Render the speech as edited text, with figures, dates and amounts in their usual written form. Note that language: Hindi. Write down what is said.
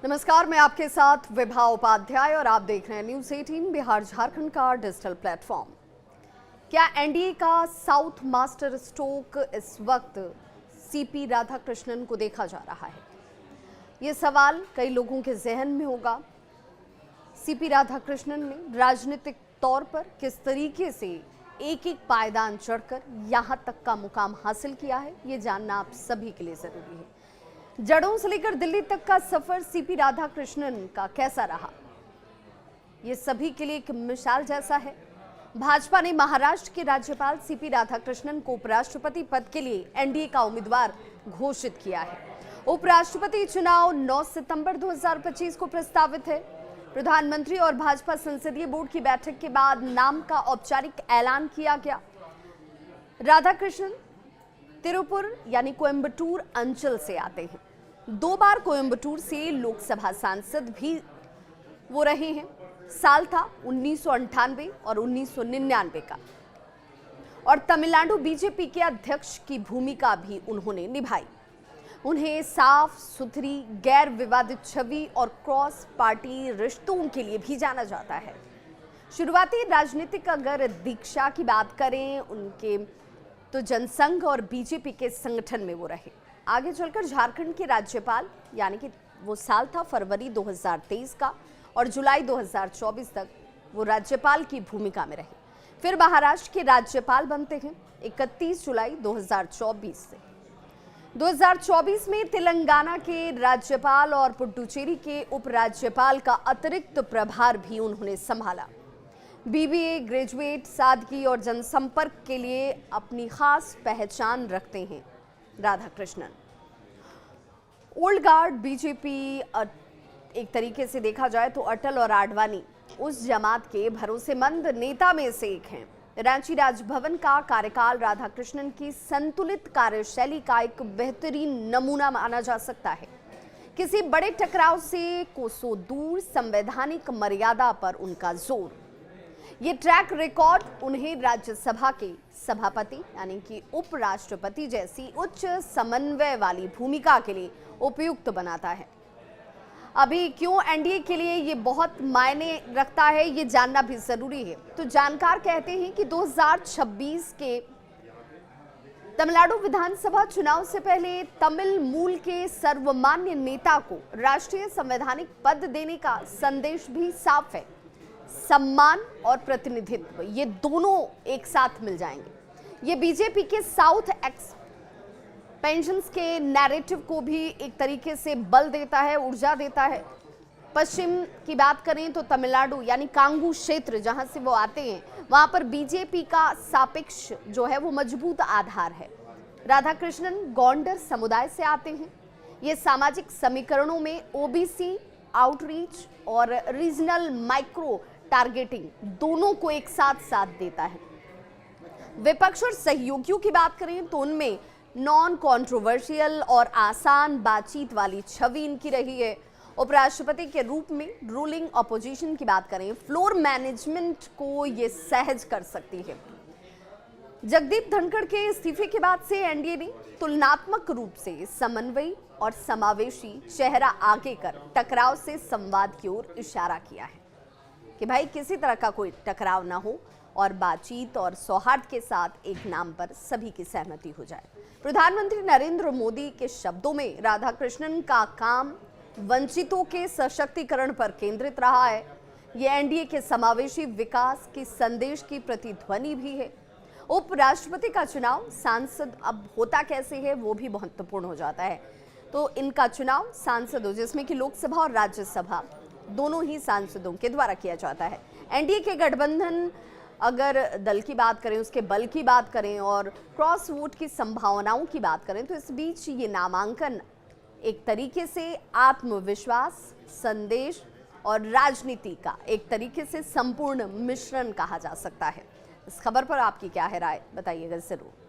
नमस्कार, मैं आपके साथ विभा उपाध्याय और आप देख रहे हैं न्यूज 18 बिहार झारखंड का डिजिटल प्लेटफॉर्म। क्या एनडीए का साउथ मास्टर स्ट्रोक इस वक्त सीपी राधाकृष्णन को देखा जा रहा है? ये सवाल कई लोगों के जहन में होगा। सीपी राधाकृष्णन ने राजनीतिक तौर पर किस तरीके से एक एक पायदान चढ़कर यहां तक का मुकाम हासिल किया है, ये जानना आप सभी के लिए जरूरी है। जड़ों से लेकर दिल्ली तक का सफर सीपी राधाकृष्णन का कैसा रहा, ये सभी के लिए एक मिसाल जैसा है। भाजपा ने महाराष्ट्र के राज्यपाल सीपी राधाकृष्णन को उपराष्ट्रपति पद के लिए एनडीए का उम्मीदवार घोषित किया है। उपराष्ट्रपति चुनाव 9 सितंबर 2025 को प्रस्तावित है। प्रधानमंत्री और भाजपा संसदीय बोर्ड की बैठक के बाद नाम का औपचारिक ऐलान किया गया। राधाकृष्णन तिरुपुर यानी कोयंबटूर अंचल से आते हैं। 2 बार कोयंबटूर से लोकसभा सांसद भी वो रहे हैं। साल था 1998 और 1999 का, और तमिलनाडु बीजेपी के अध्यक्ष की भूमिका भी उन्होंने निभाई। उन्हें साफ सुथरी, गैर विवादित छवि और क्रॉस पार्टी रिश्तों के लिए भी जाना जाता है। शुरुआती राजनीतिक अगर दीक्षा की बात करें उनके, तो जनसंघ और बीजेपी के संगठन में वो रहे। आगे चलकर झारखंड के राज्यपाल, यानी कि वो साल था फरवरी 2023 का, और जुलाई 2024 तक वो राज्यपाल की भूमिका में रहे। फिर महाराष्ट्र के राज्यपाल बनते हैं 31 जुलाई 2024 से। 2024 में तेलंगाना के राज्यपाल और पुडुचेरी के उपराज्यपाल का अतिरिक्त प्रभार भी उन्होंने संभाला। बीबीए ग्रेजुएट, सादगी और जनसंपर्क के लिए अपनी खास पहचान रखते हैं राधाकृष्णन। ओल्ड गार्ड बीजेपी एक तरीके से देखा जाए तो अटल और आडवाणी उस जमात के भरोसेमंद नेता में से एक हैं। रांची राजभवन का कार्यकाल राधाकृष्णन की संतुलित कार्यशैली का एक बेहतरीन नमूना माना जा सकता है। किसी बड़े टकराव से कोसों दूर संवैधानिक मर्यादा पर उनका जोर, ये ट्रैक रिकॉर्ड उन्हें राज्यसभा के सभापति यानी कि उपराष्ट्रपति जैसी उच्च समन्वय वाली भूमिका के लिए उपयुक्त बनाता है। अभी क्यों एनडीए के लिए ये बहुत मायने रखता है, ये जानना भी जरूरी है। तो जानकार कहते हैं कि 2026 के तमिलनाडु विधानसभा चुनाव से पहले तमिल मूल के सर्वमान्य नेता को राष्ट्रीय संवैधानिक पद देने का संदेश भी साफ है। सम्मान और प्रतिनिधित्व, ये दोनों एक साथ मिल जाएंगे। ये बीजेपी के साउथ एक्सपेंशंस के नैरेटिव को भी एक तरीके से बल देता है, ऊर्जा देता है। पश्चिम की बात करें तो तमिलनाडु यानी कांगू क्षेत्र जहां से वो आते हैं, वहां पर बीजेपी का सापेक्ष जो है वो मजबूत आधार है। राधाकृष्णन गौंडर समुदाय से आते हैं। ये सामाजिक समीकरणों में ओबीसी, आउटरीच और रीजनल माइक्रो टारगेटिंग दोनों को एक साथ देता है। विपक्ष और सहयोगियों की बात करें तो उनमें नॉन कंट्रोवर्शियल और आसान बातचीत वाली छवि इनकी रही है। उपराष्ट्रपति के रूप में रूलिंग ऑपोजिशन की बात करें, फ्लोर मैनेजमेंट को ये सहज कर सकती है। जगदीप धनखड़ के इस्तीफे के बाद से एनडीए ने तुलनात्मक रूप से समन्वयी और समावेशी चेहरा आगे कर टकराव से संवाद की ओर इशारा किया है कि भाई किसी तरह का कोई टकराव ना हो और बातचीत और सौहार्द के साथ एक नाम पर सभी की सहमति हो जाए। प्रधानमंत्री नरेंद्र मोदी के शब्दों में राधाकृष्णन का काम वंचितों के सशक्तिकरण पर केंद्रित रहा है। ये एनडीए के समावेशी विकास के संदेश की प्रतिध्वनि भी है। उपराष्ट्रपति का चुनाव सांसद अब होता कैसे है वो भी महत्वपूर्ण हो जाता है। तो इनका चुनाव सांसदों, जिसमें कि लोकसभा और राज्यसभा दोनों ही सांसदों के द्वारा किया जाता है। एनडीए के गठबंधन अगर दल की बात करें, उसके बल की बात करें और क्रॉस वोट की संभावनाओं की बात करें, तो इस बीच ये नामांकन एक तरीके से आत्मविश्वास, संदेश और राजनीति का एक तरीके से संपूर्ण मिश्रण कहा जा सकता है। इस खबर पर आपकी क्या है राय, बताइएगा जरूर।